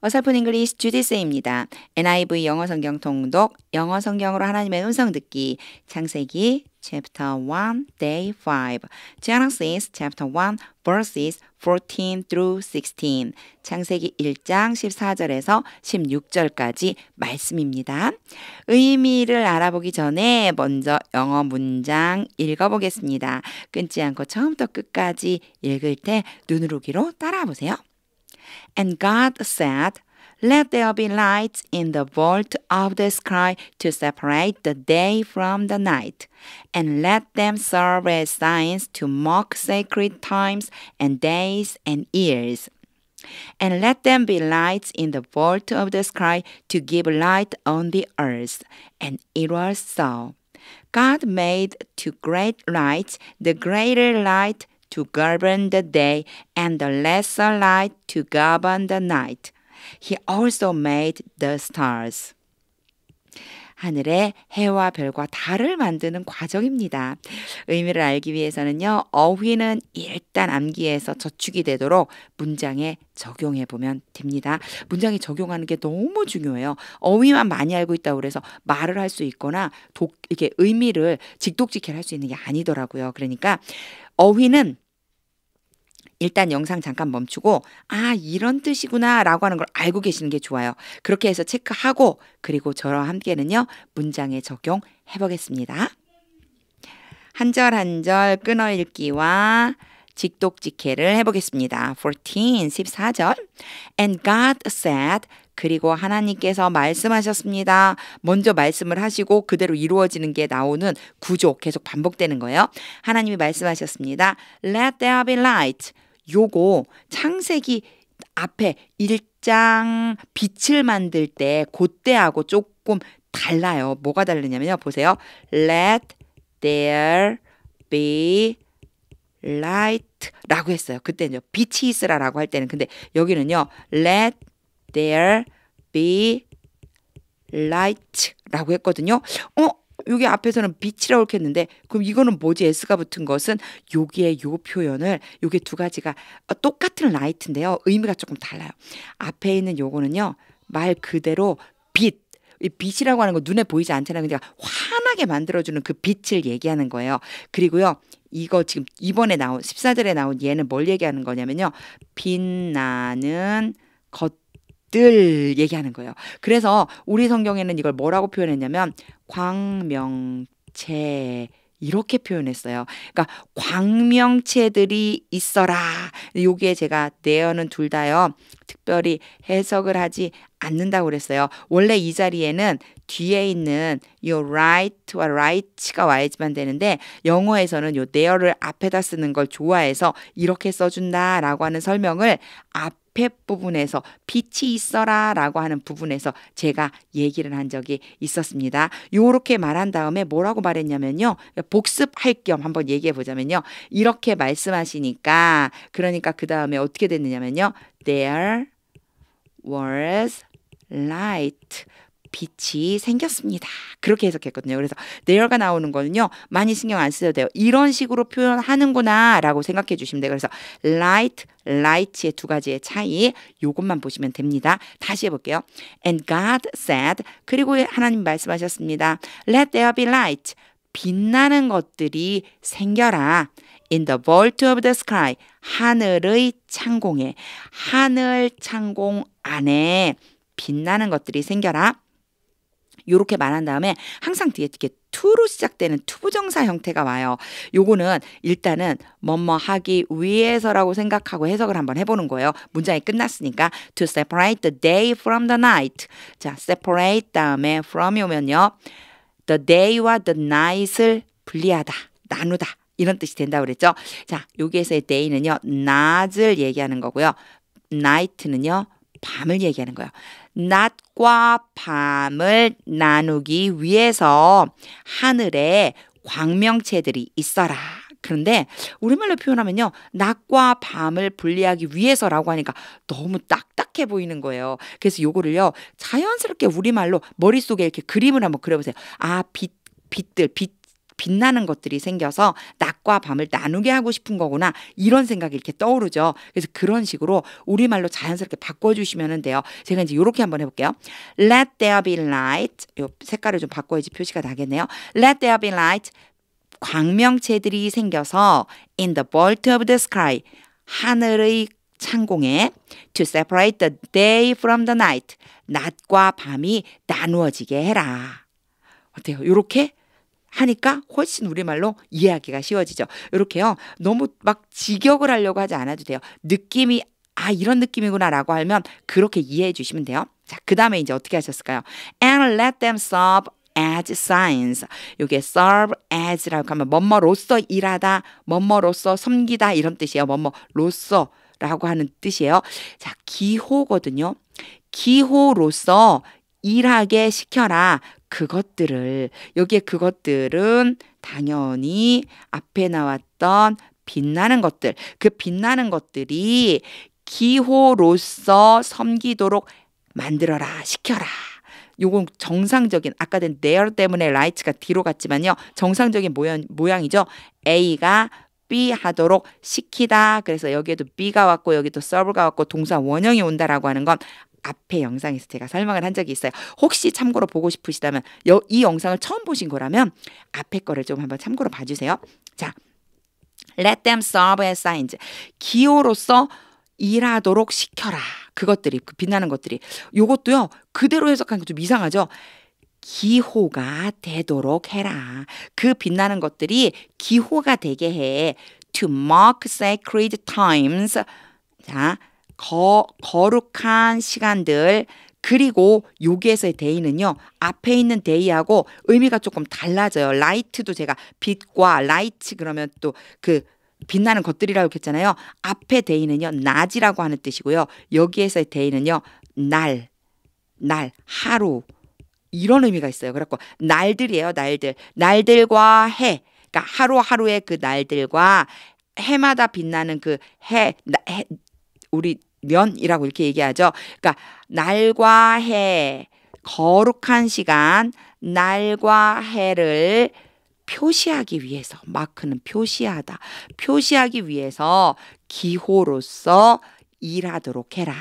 어설픈 잉글리시 주디스입니다. NIV 영어 성경 통독, 영어 성경으로 하나님의 음성 듣기, 창세기 chapter 1, day 5, Genesis chapter 1, verses 14 through 16, 창세기 1장 14절에서 16절까지 말씀입니다. 의미를 알아보기 전에 먼저 영어 문장 읽어보겠습니다. 끊지 않고 처음부터 끝까지 읽을 때 눈으로기로 따라와 보세요. And God said, Let there be lights in the vault of the sky to separate the day from the night, and let them serve as signs to mark sacred times and days and years. And let them be lights in the vault of the sky to give light on the earth. And it was so. God made two great lights, the greater light to govern the day, and the lesser light to govern the night. He also made the stars. 하늘의 해와 별과 달을 만드는 과정입니다. 의미를 알기 위해서는요, 어휘는 일단 암기해서 저축이 되도록 문장에 적용해 보면 됩니다. 문장에 적용하는 게 너무 중요해요. 어휘만 많이 알고 있다고 그래서 말을 할 수 있거나 이렇게 의미를 직독직해를 할 수 있는 게 아니더라고요. 그러니까 어휘는 일단 영상 잠깐 멈추고 이런 뜻이구나 라고 하는 걸 알고 계시는 게 좋아요. 그렇게 해서 체크하고 그리고 저와 함께는요 문장에 적용해 보겠습니다. 한 절 한 절 끊어 읽기와 직독직해를 해보겠습니다. 14절 And God said 그리고 하나님께서 말씀하셨습니다. 먼저 말씀을 하시고 그대로 이루어지는 게 나오는 구조 계속 반복되는 거예요. 하나님이 말씀하셨습니다. Let there be light. 요거 창세기 앞에 1장 빛을 만들 때 그때하고 조금 달라요. 뭐가 다르냐면요. 보세요. Let there be light 라고 했어요. 그때는요. 빛이 있으라 라고 할 때는. 근데 여기는요. Let there be light 라고 했거든요. 여기 앞에서는 빛이라고 이렇게 했는데 그럼 이거는 뭐지? S가 붙은 것은 여기에 요 표현을 요게 두 가지가 똑같은 라이트인데요. 의미가 조금 달라요. 앞에 있는 요거는요. 말 그대로 빛. 이 빛이라고 하는 거 눈에 보이지 않잖아요. 그러니까 환하게 만들어주는 그 빛을 얘기하는 거예요. 그리고요. 이거 지금 이번에 나온 14절에 나온 얘는 뭘 얘기하는 거냐면요. 빛나는 것들 얘기하는 거예요. 그래서 우리 성경에는 이걸 뭐라고 표현했냐면 광명체 이렇게 표현했어요. 그러니까 광명체들이 있어라. 여기에 제가 there는 둘 다요. 특별히 해석을 하지 않는다고 그랬어요. 원래 이 자리에는 뒤에 있는 요 right와 right가 와야지만 되는데 영어에서는 요 there를 앞에다 쓰는 걸 좋아해서 이렇게 써준다라고 하는 설명을 앞에 부분에서 빛이 있어라 라고 하는 부분에서 제가 얘기를 한 적이 있었습니다. 요렇게 말한 다음에 뭐라고 말했냐면요. 복습할 겸 한번 얘기해 보자면요. 이렇게 말씀하시니까 그러니까 그 다음에 어떻게 됐느냐면요. There was light. 빛이 생겼습니다. 그렇게 해석했거든요. 그래서 there가 나오는 거는요. 많이 신경 안 쓰셔도 돼요. 이런 식으로 표현하는구나 라고 생각해 주시면 돼요. 그래서 light, light의 두 가지의 차이 요것만 보시면 됩니다. 다시 해볼게요. And God said 그리고 하나님 말씀하셨습니다. Let there be light. 빛나는 것들이 생겨라. In the vault of the sky. 하늘의 창공에. 하늘 창공 안에 빛나는 것들이 생겨라. 요렇게 말한 다음에 항상 뒤에 이렇게 to로 시작되는 투부정사 형태가 와요. 요거는 일단은 뭐뭐 하기 위해서라고 생각하고 해석을 한번 해보는 거예요. 문장이 끝났으니까 to separate the day from the night. 자, separate 다음에 from이 오면요. the day와 the night을 분리하다, 나누다 이런 뜻이 된다고 그랬죠. 자, 여기에서의 day는요. 낮을 얘기하는 거고요. night는요. 밤을 얘기하는 거예요. 낮과 밤을 나누기 위해서 하늘에 광명체들이 있어라. 그런데 우리말로 표현하면요. 낮과 밤을 분리하기 위해서라고 하니까 너무 딱딱해 보이는 거예요. 그래서 요거를요. 자연스럽게 우리말로 머릿속에 이렇게 그림을 한번 그려보세요. 빛들, 빛나는 것들이 생겨서 낮과 밤을 나누게 하고 싶은 거구나. 이런 생각이 이렇게 떠오르죠. 그래서 그런 식으로 우리말로 자연스럽게 바꿔주시면 돼요. 제가 이제 이렇게 한번 해볼게요. Let there be light. 요 색깔을 좀 바꿔야지 표시가 나겠네요. Let there be light. 광명체들이 생겨서 in the vault of the sky. 하늘의 창공에 to separate the day from the night. 낮과 밤이 나누어지게 해라. 어때요? 이렇게 하니까 훨씬 우리말로 이해하기가 쉬워지죠. 이렇게요. 너무 막 직역을 하려고 하지 않아도 돼요. 느낌이 이런 느낌이구나 라고 하면 그렇게 이해해 주시면 돼요. 자, 그 다음에 이제 어떻게 하셨을까요? And let them serve as signs. 이게 serve as라고 하면 뭐뭐로서 일하다, 뭐뭐로서 섬기다 이런 뜻이에요. 뭐뭐로서 라고 하는 뜻이에요. 자, 기호거든요. 기호로서 일하게 시켜라. 그것들을, 여기에 그것들은 당연히 앞에 나왔던 빛나는 것들, 그 빛나는 것들이 기호로서 섬기도록 만들어라, 시켜라. 요건 정상적인, 아까 된 there 때문에 right가 뒤로 갔지만요. 정상적인 모양이죠. A가 B 하도록 시키다. 그래서 여기에도 B가 왔고 여기도 serve가 왔고 동사 원형이 온다라고 하는 건 앞에 영상에서 제가 설명을 한 적이 있어요. 혹시 참고로 보고 싶으시다면 이 영상을 처음 보신 거라면 앞에 거를 좀 한번 참고로 봐주세요. 자, let them serve as signs. 기호로서 일하도록 시켜라. 그것들이, 그 빛나는 것들이. 요것도요. 그대로 해석하는 게 좀 이상하죠. 기호가 되도록 해라. 그 빛나는 것들이 기호가 되게 해. To mark sacred times. 자, 거룩한 시간들. 그리고 여기에서의 day는요. 앞에 있는 day하고 의미가 조금 달라져요. light도 제가 빛과 light 그러면 또 그 빛나는 것들이라고 했잖아요. 앞에 day는요. 낮이라고 하는 뜻이고요. 여기에서의 day는요. 날, 하루. 이런 의미가 있어요. 그래갖고 날들이에요. 날들. 날들과 해. 그러니까 하루하루의 그 날들과 해마다 빛나는 그 해, 우리 년이라고 이렇게 얘기하죠. 그러니까 날과 해, 거룩한 시간, 날과 해를 표시하기 위해서, 마크는 표시하다. 표시하기 위해서 기호로서 일하도록 해라.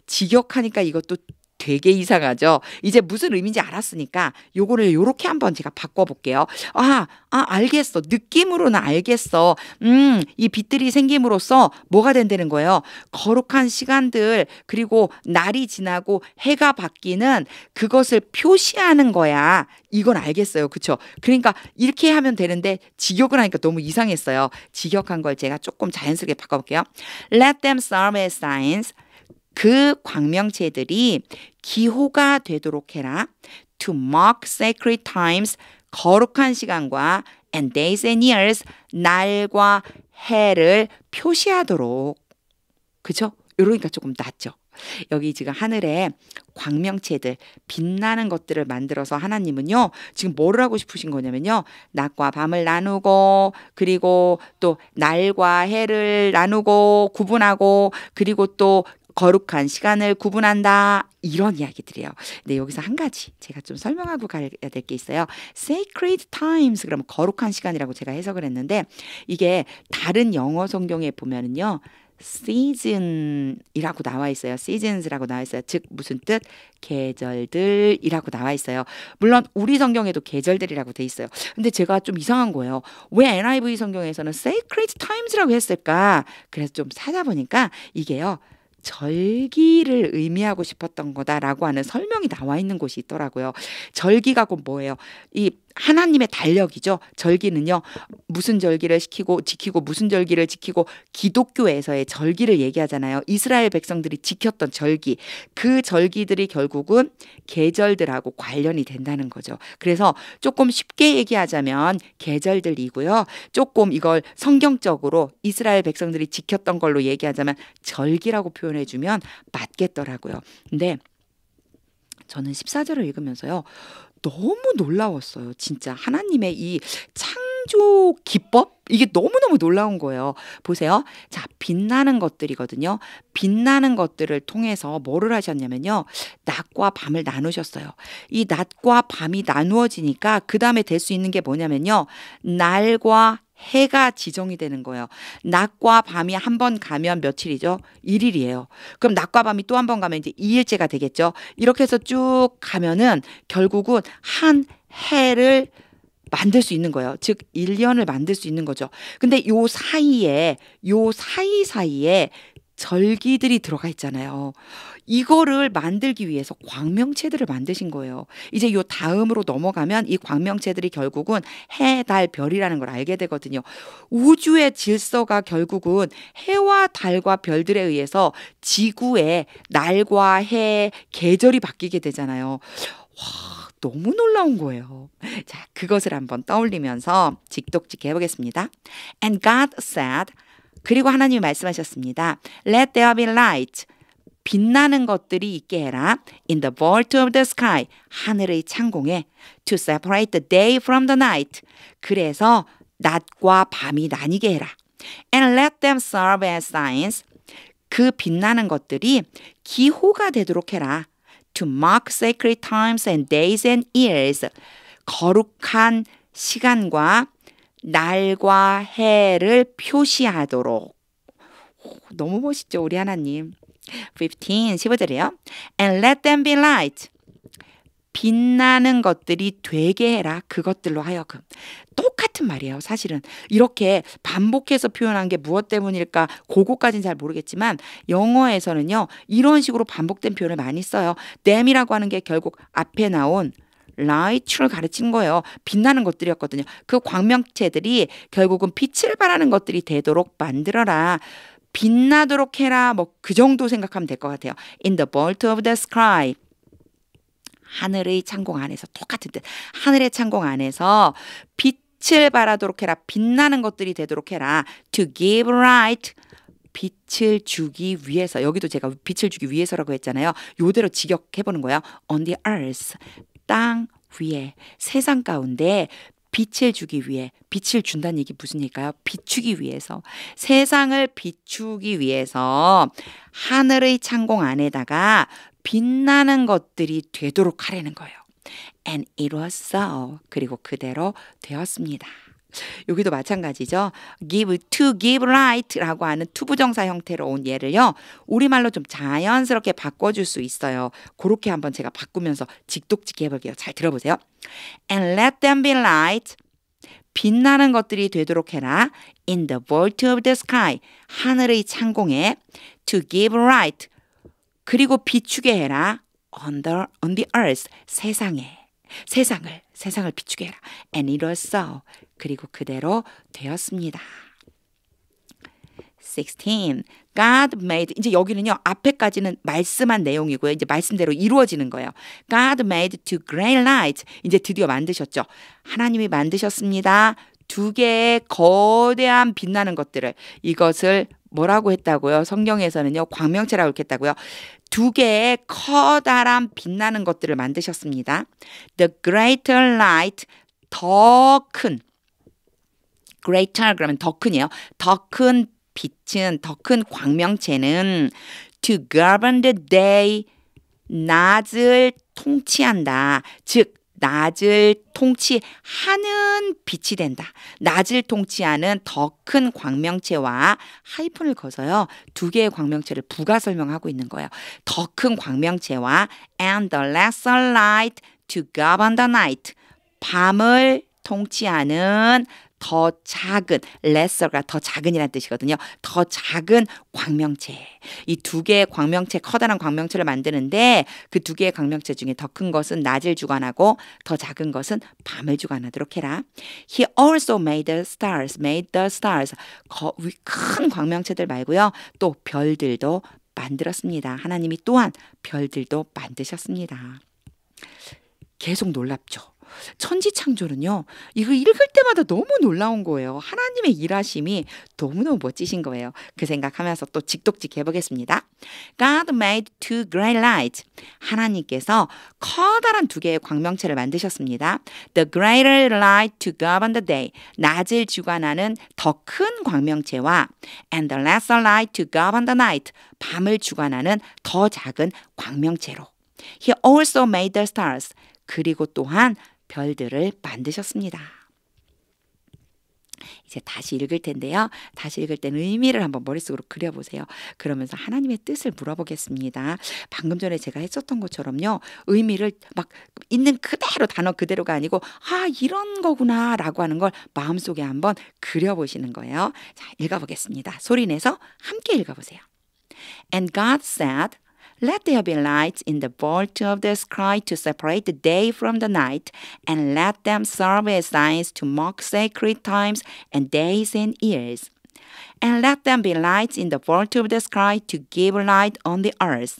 직역하니까 이것도 되게 이상하죠. 이제 무슨 의미인지 알았으니까 요거를 요렇게 한번 제가 바꿔볼게요. 알겠어. 느낌으로는 알겠어. 이 빛들이 생김으로써 뭐가 된다는 거예요. 거룩한 시간들 그리고 날이 지나고 해가 바뀌는 그것을 표시하는 거야. 이건 알겠어요. 그렇죠? 그러니까 이렇게 하면 되는데 직역을 하니까 너무 이상했어요. 직역한 걸 제가 조금 자연스럽게 바꿔볼게요. Let them serve as signs. 그 광명체들이 기호가 되도록 해라. To mark sacred times. 거룩한 시간과 and days and years. 날과 해를 표시하도록. 그죠? 이러니까 조금 낫죠. 여기 지금 하늘에 광명체들, 빛나는 것들을 만들어서 하나님은요, 지금 뭐를 하고 싶으신 거냐면요, 낮과 밤을 나누고, 그리고 또 날과 해를 나누고, 구분하고, 그리고 또 거룩한 시간을 구분한다. 이런 이야기들이에요. 근데 여기서 한 가지 제가 좀 설명하고 가야 될 게 있어요. Sacred times 그러면 거룩한 시간이라고 제가 해석을 했는데 이게 다른 영어 성경에 보면은요. season이라고 나와 있어요. seasons라고 나와 있어요. 즉 무슨 뜻? 계절들이라고 나와 있어요. 물론 우리 성경에도 계절들이라고 돼 있어요. 근데 제가 좀 이상한 거예요. 왜 NIV 성경에서는 sacred times라고 했을까? 그래서 좀 찾아보니까 이게요. 절기를 의미하고 싶었던 거다라고 하는 설명이 나와 있는 곳이 있더라고요. 절기가 곧 뭐예요? 이 하나님의 달력이죠. 절기는요. 무슨 절기를 지키고 무슨 절기를 지키고 기독교에서의 절기를 얘기하잖아요. 이스라엘 백성들이 지켰던 절기. 그 절기들이 결국은 계절들하고 관련이 된다는 거죠. 그래서 조금 쉽게 얘기하자면 계절들이고요. 조금 이걸 성경적으로 이스라엘 백성들이 지켰던 걸로 얘기하자면 절기라고 표현해주면 맞겠더라고요. 근데 저는 14절을 읽으면서요. 너무 놀라웠어요. 진짜 하나님의 이 창조 기법? 이게 너무너무 놀라운 거예요. 보세요. 자, 빛나는 것들이거든요. 빛나는 것들을 통해서 뭐를 하셨냐면요. 낮과 밤을 나누셨어요. 이 낮과 밤이 나누어지니까 그 다음에 될 수 있는 게 뭐냐면요. 날과 해가 지정이 되는 거예요. 낮과 밤이 한 번 가면 며칠이죠? 1일이에요. 그럼 낮과 밤이 또 한 번 가면 이제 2일째가 되겠죠. 이렇게 해서 쭉 가면은 결국은 한 해를 만들 수 있는 거예요. 즉 1년을 만들 수 있는 거죠. 근데 요 사이사이에 절기들이 들어가 있잖아요. 이거를 만들기 위해서 광명체들을 만드신 거예요. 이제 요 다음으로 넘어가면 이 광명체들이 결국은 해, 달, 별이라는 걸 알게 되거든요. 우주의 질서가 결국은 해와 달과 별들에 의해서 지구의 날과 해, 계절이 바뀌게 되잖아요. 와, 너무 놀라운 거예요. 자, 그것을 한번 떠올리면서 직독직 해보겠습니다. And God said, 그리고 하나님이 말씀하셨습니다. Let there be light. 빛나는 것들이 있게 해라. In the vault of the sky. 하늘의 창공에. To separate the day from the night. 그래서 낮과 밤이 나뉘게 해라. And let them serve as signs. 그 빛나는 것들이 기호가 되도록 해라. To mark sacred times and days and years. 거룩한 시간과 날과 해를 표시하도록. 너무 멋있죠, 우리 하나님. 15절이에요. And let them be light. 빛나는 것들이 되게 해라. 그것들로 하여금. 똑같은 말이에요. 사실은 이렇게 반복해서 표현한 게 무엇 때문일까 그거까지는 잘 모르겠지만 영어에서는요. 이런 식으로 반복된 표현을 많이 써요. them이라고 하는 게 결국 앞에 나온 light를 가르친 거예요. 빛나는 것들이었거든요. 그 광명체들이 결국은 빛을 발하는 것들이 되도록 만들어라. 빛나도록 해라. 뭐 그 정도 생각하면 될 것 같아요. In the vault of the sky. 하늘의 창공 안에서 똑같은 뜻. 하늘의 창공 안에서 빛을 발하도록 해라. 빛나는 것들이 되도록 해라. To give light. 빛을 주기 위해서. 여기도 제가 빛을 주기 위해서라고 했잖아요. 요대로 직역해보는 거예요. On the earth. 땅 위에. 세상 가운데 빛을 주기 위해. 빛을 준다는 얘기 무슨 얘기일까요? 비추기 위해서. 세상을 비추기 위해서 하늘의 창공 안에다가 빛나는 것들이 되도록 하라는 거예요. And it was so. 그리고 그대로 되었습니다. 여기도 마찬가지죠. to give light라고 하는 투부정사 형태로 온 예를요. 우리말로 좀 자연스럽게 바꿔줄 수 있어요. 그렇게 한번 제가 바꾸면서 직독직해 해볼게요. 잘 들어보세요. And let them be light. 빛나는 것들이 되도록 해라. In the vault of the sky. 하늘의 창공에. To give light. 그리고 비추게 해라. On the earth. 세상을 비추게 해라. And it was so. 그리고 그대로 되었습니다. 16. God made. 이제 여기는요. 앞에까지는 말씀한 내용이고요. 이제 말씀대로 이루어지는 거예요. God made two great lights. 이제 드디어 만드셨죠. 하나님이 만드셨습니다. 두 개의 거대한 빛나는 것들을. 이것을 뭐라고 했다고요? 성경에서는요. 광명체라고 했다고요. 두 개의 커다란 빛나는 것들을 만드셨습니다. The greater light. 더 큰. greater 그러면 더 큰이에요. 더 큰 빛은, 더 큰 광명체는 to govern the day. 낮을 통치한다. 즉 낮을 통치하는 빛이 된다. 낮을 통치하는 더 큰 광명체와 하이픈을 거서요. 두 개의 광명체를 부가 설명하고 있는 거예요. 더 큰 광명체와 and the lesser light to govern the night. 밤을 통치하는 더 작은, lesser가 더 작은이라는 뜻이거든요. 더 작은 광명체. 이 두 개의 광명체, 커다란 광명체를 만드는데 그 두 개의 광명체 중에 더 큰 것은 낮을 주관하고 더 작은 것은 밤을 주관하도록 해라. He also made the stars. 큰 광명체들 말고요. 또 별들도 만들었습니다. 하나님이 또한 별들도 만드셨습니다. 계속 놀랍죠. 천지창조는요. 이거 읽을 때마다 너무 놀라운 거예요. 하나님의 일하심이 너무너무 멋지신 거예요. 그 생각하면서 또 직독직 해보겠습니다. God made two great lights. 하나님께서 커다란 두 개의 광명체를 만드셨습니다. The greater light to govern the day. 낮을 주관하는 더 큰 광명체와 and the lesser light to govern the night. 밤을 주관하는 더 작은 광명체로. He also made the stars. 그리고 또한 별들을 만드셨습니다. 이제 다시 읽을 텐데요. 다시 읽을 때는 의미를 한번 머릿속으로 그려보세요. 그러면서 하나님의 뜻을 물어보겠습니다. 방금 전에 제가 했었던 것처럼요. 의미를 막 있는 그대로 단어 그대로가 아니고 이런 거구나 라고 하는 걸 마음속에 한번 그려보시는 거예요. 자, 읽어보겠습니다. 소리내서 함께 읽어보세요. And God said, Let there be lights in the vault of the sky to separate the day from the night, and let them serve as signs to mark sacred times and days and years. And let them be lights in the vault of the sky to give light on the earth.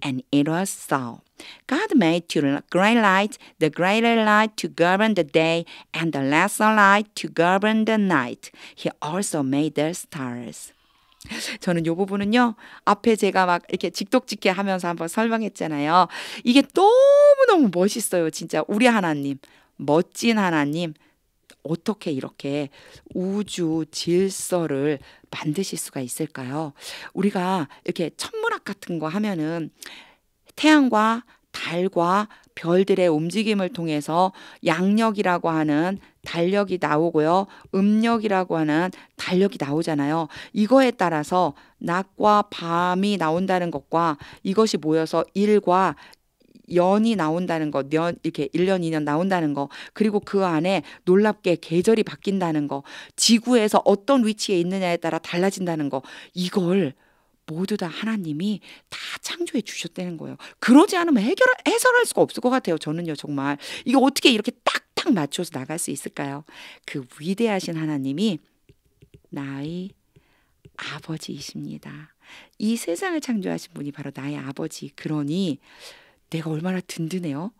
And it was so. God made two great lights, the greater light to govern the day, and the lesser light to govern the night. He also made the stars. 저는 이 부분은요. 앞에 제가 막 이렇게 직독직해 하면서 한번 설명했잖아요. 이게 너무너무 멋있어요. 진짜 우리 하나님, 멋진 하나님 어떻게 이렇게 우주 질서를 만드실 수가 있을까요? 우리가 이렇게 천문학 같은 거 하면은 태양과 달과 별들의 움직임을 통해서 양력이라고 하는 달력이 나오고요. 음력이라고 하는 달력이 나오잖아요. 이거에 따라서 낮과 밤이 나온다는 것과 이것이 모여서 일과 연이 나온다는 거, 이렇게 1년, 2년 나온다는 거, 그리고 그 안에 놀랍게 계절이 바뀐다는 거, 지구에서 어떤 위치에 있느냐에 따라 달라진다는 거, 이걸 모두 다 하나님이 다 창조해 주셨다는 거예요. 그러지 않으면 해설할 수가 없을 것 같아요. 저는요, 정말. 이게 어떻게 이렇게 딱딱 맞춰서 나갈 수 있을까요? 그 위대하신 하나님이 나의 아버지이십니다. 이 세상을 창조하신 분이 바로 나의 아버지. 그러니 내가 얼마나 든든해요.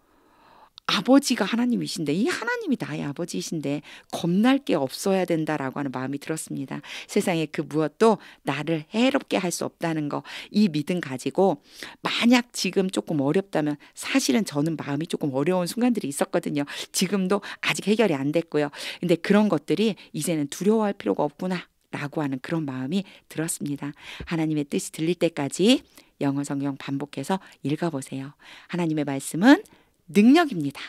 아버지가 하나님이신데 이 하나님이 나의 아버지이신데 겁날 게 없어야 된다라고 하는 마음이 들었습니다. 세상에 그 무엇도 나를 해롭게 할 수 없다는 거, 이 믿음 가지고 만약 지금 조금 어렵다면 사실은 저는 마음이 조금 어려운 순간들이 있었거든요. 지금도 아직 해결이 안 됐고요. 근데 그런 것들이 이제는 두려워할 필요가 없구나 라고 하는 그런 마음이 들었습니다. 하나님의 뜻이 들릴 때까지 영어 성경 반복해서 읽어보세요. 하나님의 말씀은 능력입니다.